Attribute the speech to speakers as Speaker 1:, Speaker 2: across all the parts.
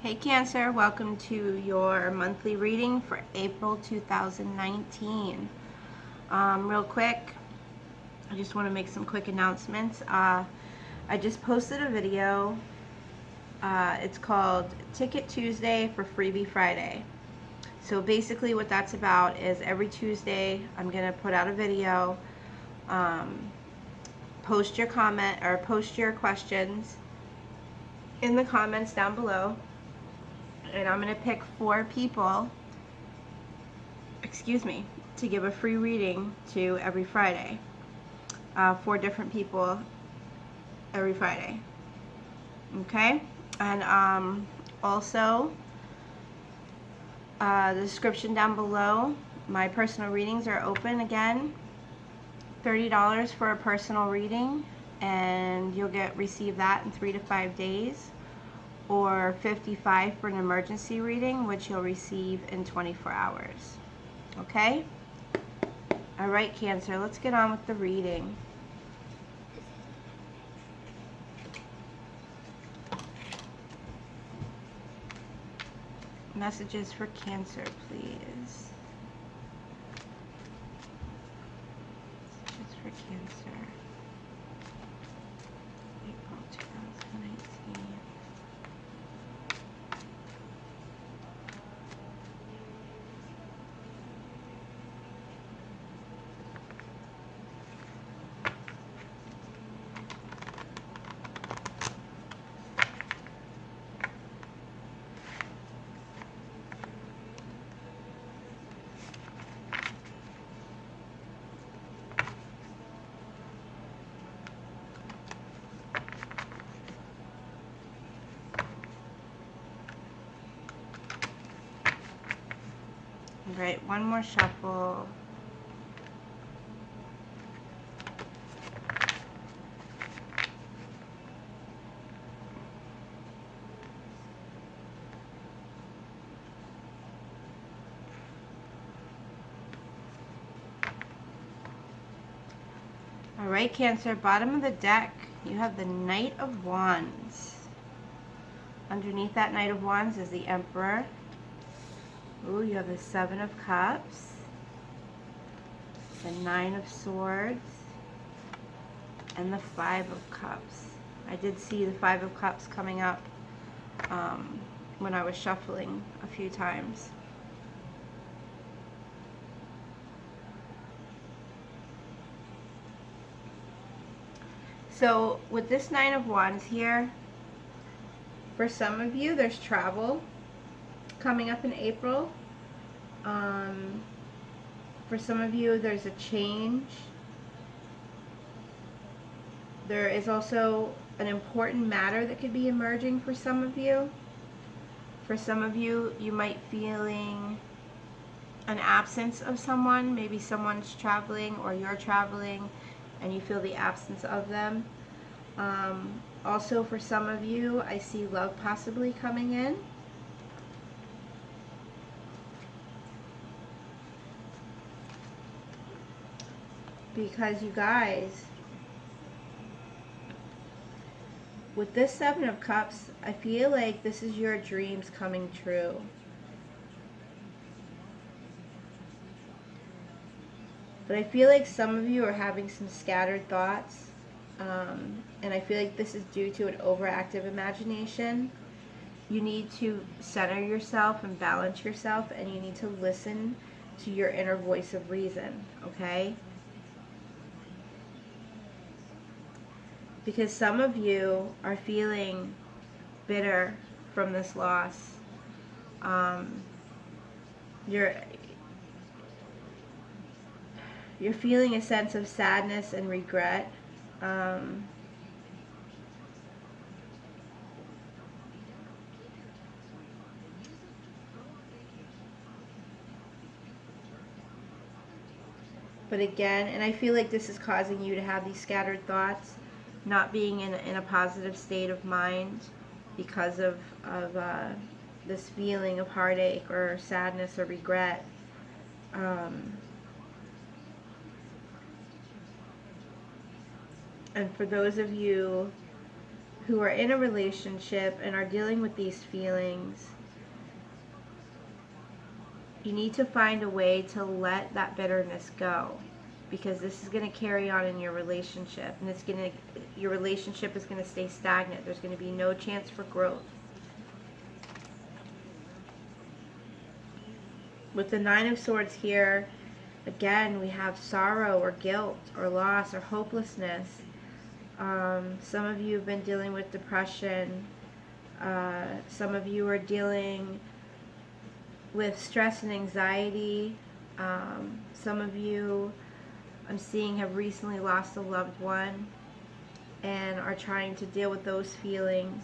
Speaker 1: Hey Cancer, welcome to your monthly reading for April 2019. Real quick, I just want to make some quick announcements. I just posted a video. It's called Ticket Tuesday for Freebie Friday. So basically what that's about is every Tuesday I'm going to put out a video, post your comment or post your questions in the comments down below. And I'm going to pick 4 people, to give a free reading to every Friday. 4 different people every Friday. Okay? And also, the description down below, my personal readings are open again. $30 for a personal reading, and you'll receive that in 3 to 5 days. Or $55 for an emergency reading, which you'll receive in 24 hours. Okay? Alright, Cancer, let's get on with the reading. Messages for Cancer, please. Messages for Cancer. April 2019. Alright, one more shuffle. Alright, Cancer, bottom of the deck, you have the Knight of Wands. Underneath that Knight of Wands is the Emperor. Ooh, you have the Seven of Cups, the Nine of Swords, and the Five of Cups. I did see the Five of Cups coming up when I was shuffling a few times. So with this Nine of Wands here, for some of you there's travel coming up in April. For some of you there's a change. There is also an important matter that could be emerging for some of you. For some of you, you might feeling an absence of someone. Maybe someone's traveling or you're traveling and you feel the absence of them. Also for some of you, I see love possibly coming in. Because you guys, with this Seven of Cups, I feel like this is your dreams coming true. But I feel like some of you are having some scattered thoughts. And I feel like this is due to an overactive imagination. You need to center yourself and balance yourself, and you need to listen to your inner voice of reason, okay? Because some of you are feeling bitter from this loss. You're feeling a sense of sadness and regret. But again, and I feel like this is causing you to have these scattered thoughts, not being in a positive state of mind because of this feeling of heartache or sadness or regret. And for those of you who are in a relationship and are dealing with these feelings, you need to find a way to let that bitterness go, because this is going to carry on in your relationship, and your relationship is going to stay stagnant. There's going to be no chance for growth. With the Nine of Swords here, again, we have sorrow or guilt or loss or hopelessness. Some of you have been dealing with depression. Some of you are dealing with stress and anxiety. Some of you, I'm seeing, have recently lost a loved one and are trying to deal with those feelings.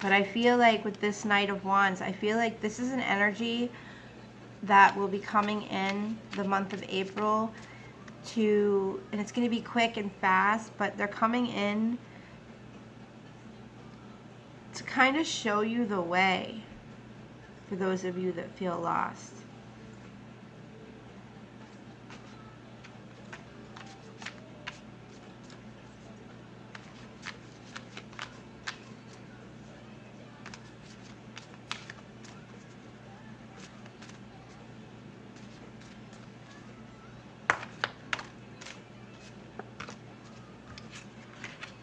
Speaker 1: But I feel like with this Knight of Wands, I feel like this is an energy that will be coming in the month of April and it's going to be quick and fast, but they're coming in to kind of show you the way for those of you that feel lost.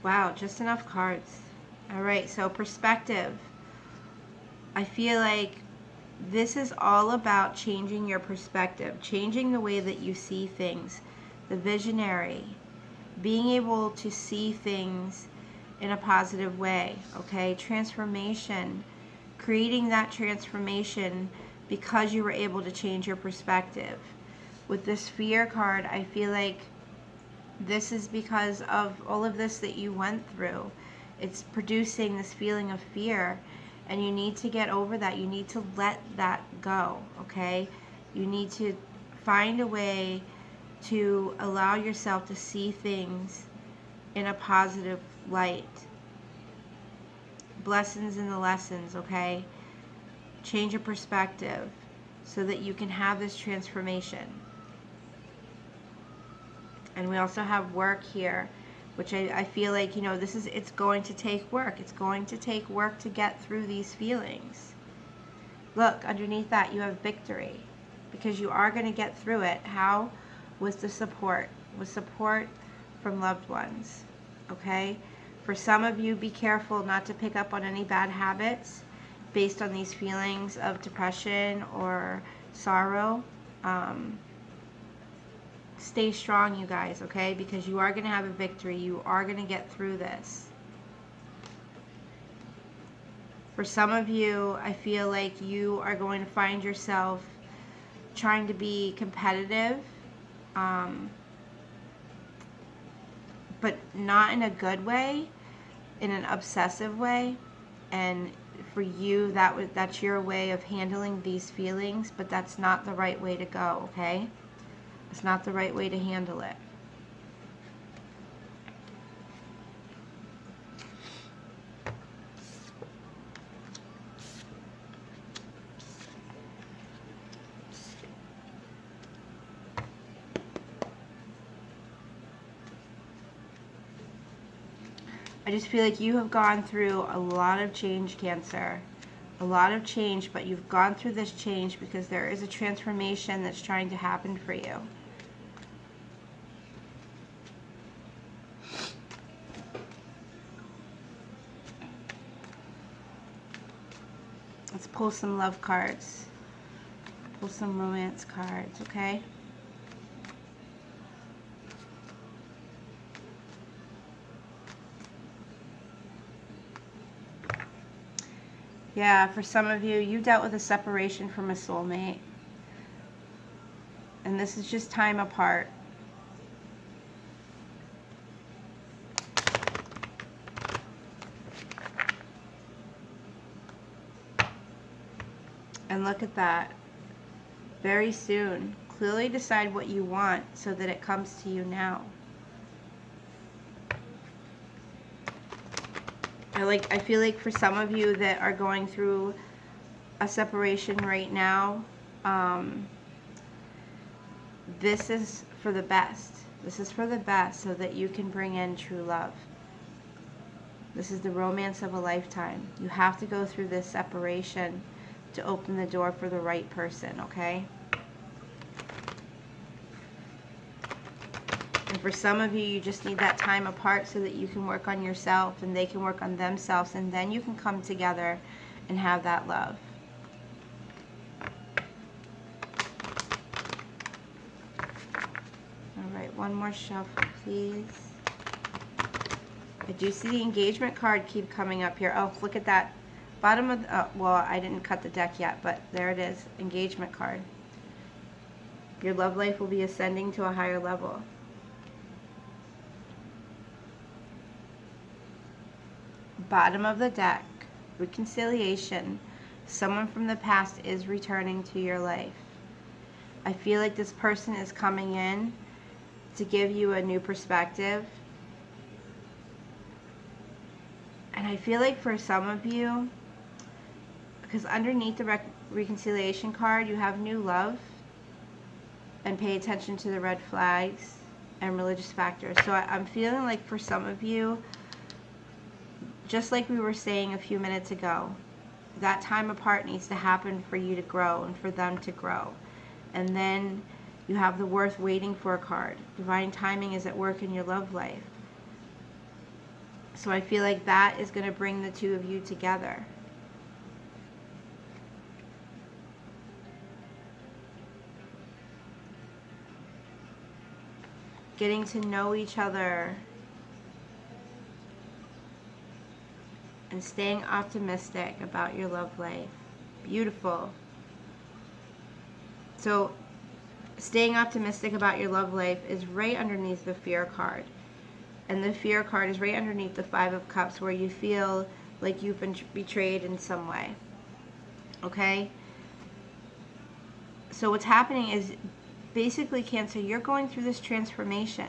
Speaker 1: Wow, just enough cards. All right, so perspective. I feel like this is all about changing your perspective, changing the way that you see things, the visionary, being able to see things in a positive way, okay? Transformation, creating that transformation because you were able to change your perspective. With this fear card, I feel like this is because of all of this that you went through. It's producing this feeling of fear, and you need to get over that. You need to let that go, okay? You need to find a way to allow yourself to see things in a positive light. Blessings in the lessons, okay? Change your perspective so that you can have this transformation. And we also have work here, which I feel like, you know, it's going to take work. It's going to take work to get through these feelings. Look, underneath that you have victory, because you are going to get through it. How? With the support. With support from loved ones, okay? For some of you, be careful not to pick up on any bad habits based on these feelings of depression or sorrow. Stay strong, you guys, okay? Because you are going to have a victory. You are going to get through this. For some of you, I feel like you are going to find yourself trying to be competitive, but not in a good way, in an obsessive way. And for you, that's your way of handling these feelings, but that's not the right way to go, okay? It's not the right way to handle it. I just feel like you have gone through a lot of change, Cancer. A lot of change, but you've gone through this change because there is a transformation that's trying to happen for you. Let's pull some love cards. Pull some romance cards, okay? Yeah, for some of you, you dealt with a separation from a soulmate. And this is just time apart. And look at that. Very soon. Clearly decide what you want so that it comes to you now. I feel like for some of you that are going through a separation right now, this is for the best. This is for the best so that you can bring in true love. This is the romance of a lifetime. You have to go through this separation to open the door for the right person, okay? And for some of you, you just need that time apart so that you can work on yourself and they can work on themselves, and then you can come together and have that love. All right, one more shuffle, please. I do see the engagement card keep coming up here. Oh, look at that. Bottom of the, well, I didn't cut the deck yet, but there it is, engagement card. Your love life will be ascending to a higher level. Bottom of the deck, reconciliation. Someone from the past is returning to your life. I feel like this person is coming in to give you a new perspective. And I feel like for some of you, because underneath the reconciliation card, you have new love, and pay attention to the red flags and religious factors. So I'm feeling like for some of you, just like we were saying a few minutes ago, that time apart needs to happen for you to grow and for them to grow. And then you have the worth waiting for card. Divine timing is at work in your love life. So I feel like that is going to bring the two of you together. Getting to know each other and staying optimistic about your love life. Beautiful. So staying optimistic about your love life is right underneath the fear card. And the fear card is right underneath the Five of Cups, where you feel like you've been betrayed in some way. Okay? So what's happening is, basically, Cancer, you're going through this transformation.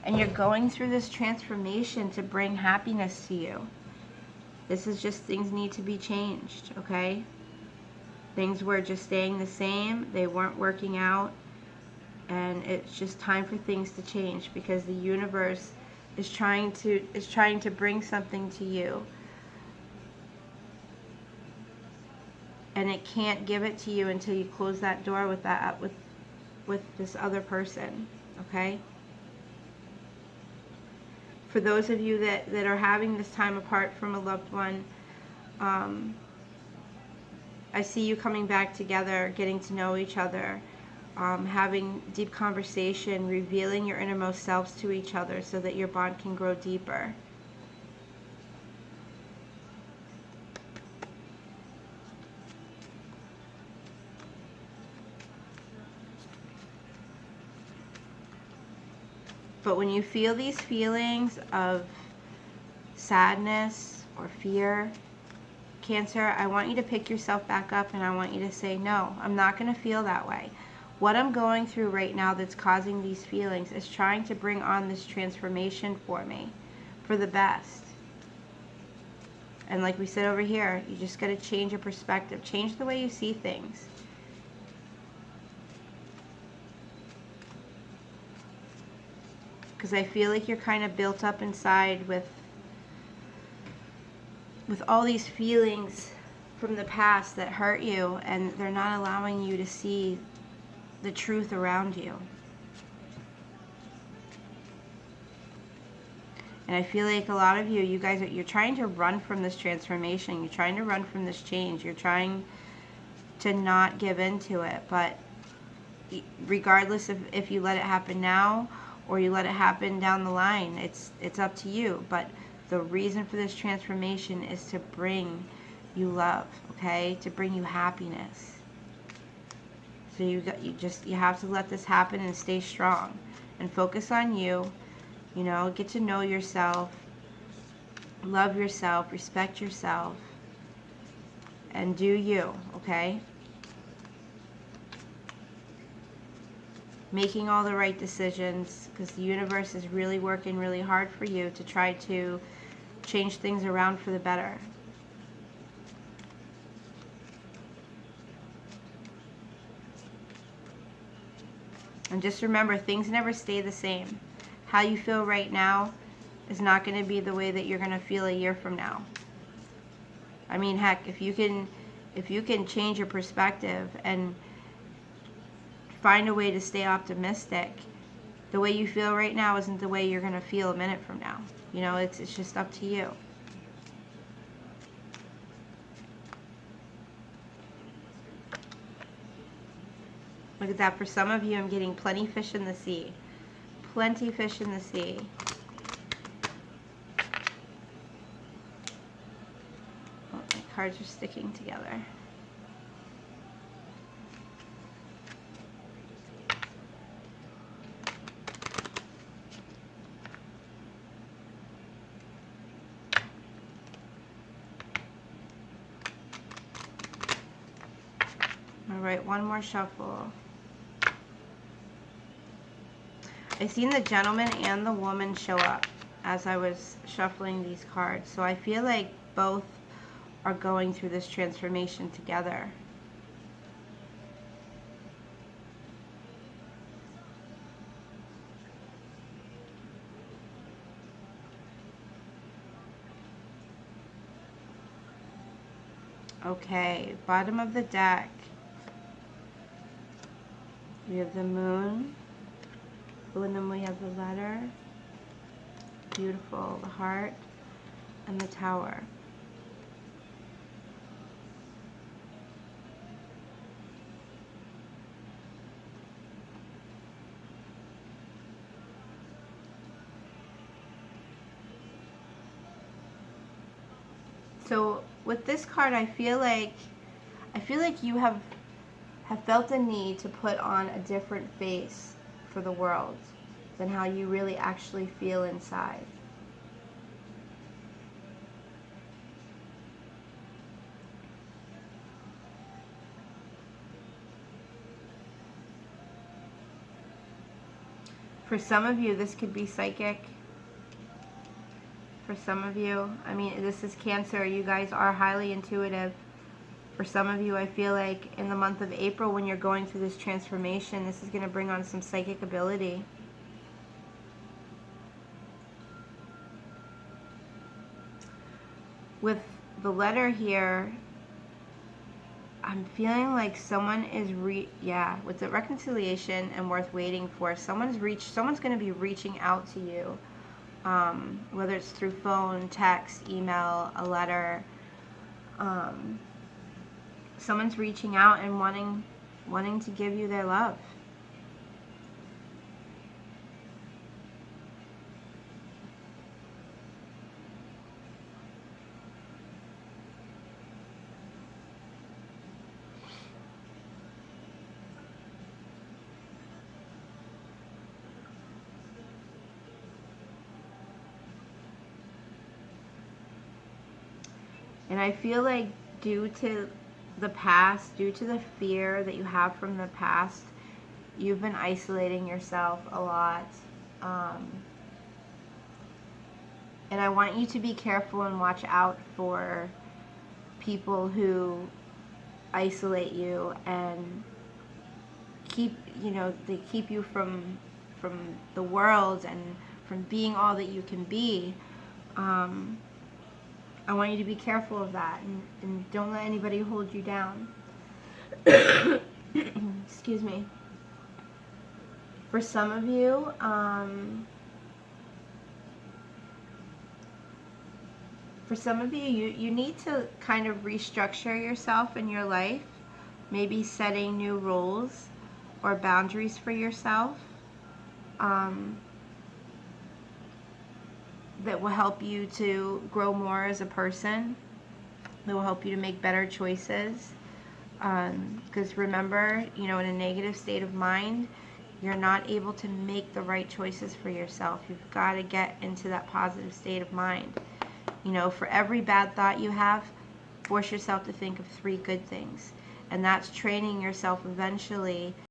Speaker 1: And you're going through this transformation to bring happiness to you. This is just, things need to be changed, okay? Things were just staying the same. They weren't working out. And it's just time for things to change, because the universe is trying to bring something to you, and it can't give it to you until you close that door with this other person, okay? For those of you that are having this time apart from a loved one, I see you coming back together, getting to know each other, having deep conversation, revealing your innermost selves to each other so that your bond can grow deeper. But when you feel these feelings of sadness or fear, Cancer, I want you to pick yourself back up, and I want you to say, no, I'm not going to feel that way. What I'm going through right now that's causing these feelings is trying to bring on this transformation for me, for the best. And like we said over here, you just got to change your perspective. Change the way you see things. Because I feel like you're kind of built up inside with all these feelings from the past that hurt you, and they're not allowing you to see the truth around you. And I feel like a lot of you guys, you're trying to run from this transformation. You're trying to run from this change. You're trying to not give into it. But regardless of if you let it happen now or you let it happen down the line, it's up to you. But the reason for this transformation is to bring you love, okay? To bring you happiness. So you have to let this happen and stay strong and focus on you. You know, get to know yourself, love yourself, respect yourself, and do you, okay? Making all the right decisions, because the universe is really working really hard for you to try to change things around for the better. And just remember, things never stay the same. How you feel right now is not going to be the way that you're going to feel a year from now. I mean, heck, if you can change your perspective and find a way to stay optimistic, the way you feel right now isn't the way you're going to feel a minute from now. You know, it's just up to you. Look at that. For some of you, I'm getting plenty fish in the sea. Plenty fish in the sea. Oh, my cards are sticking together. All right, one more shuffle. I seen the gentleman and the woman show up as I was shuffling these cards. So I feel like both are going through this transformation together. Okay, bottom of the deck. We have the moon. Oh, and then we have the letter. Beautiful. The heart and the tower. So with this card, I feel like you have felt the need to put on a different face for the world than how you really actually feel inside. For some of you, this could be psychic. For some of you, I mean, this is Cancer. You guys are highly intuitive. For some of you, I feel like in the month of April, when you're going through this transformation, this is going to bring on some psychic ability. With the letter here, I'm feeling like someone is with the reconciliation and worth waiting for. Someone's going to be reaching out to you, whether it's through phone, text, email, a letter. Someone's reaching out and wanting to give you their love. And I feel like due to the past, due to the fear that you have from the past, you've been isolating yourself a lot. And I want you to be careful and watch out for people who isolate you and they keep you from the world and from being all that you can be. I want you to be careful of that, and don't let anybody hold you down. Excuse me. For some of you, you need to kind of restructure yourself in your life, maybe setting new rules or boundaries for yourself. That will help you to grow more as a person, that will help you to make better choices. Because remember, in a negative state of mind, you're not able to make the right choices for yourself. You've got to get into that positive state of mind. For every bad thought you have, force yourself to think of 3 good things. And that's training yourself eventually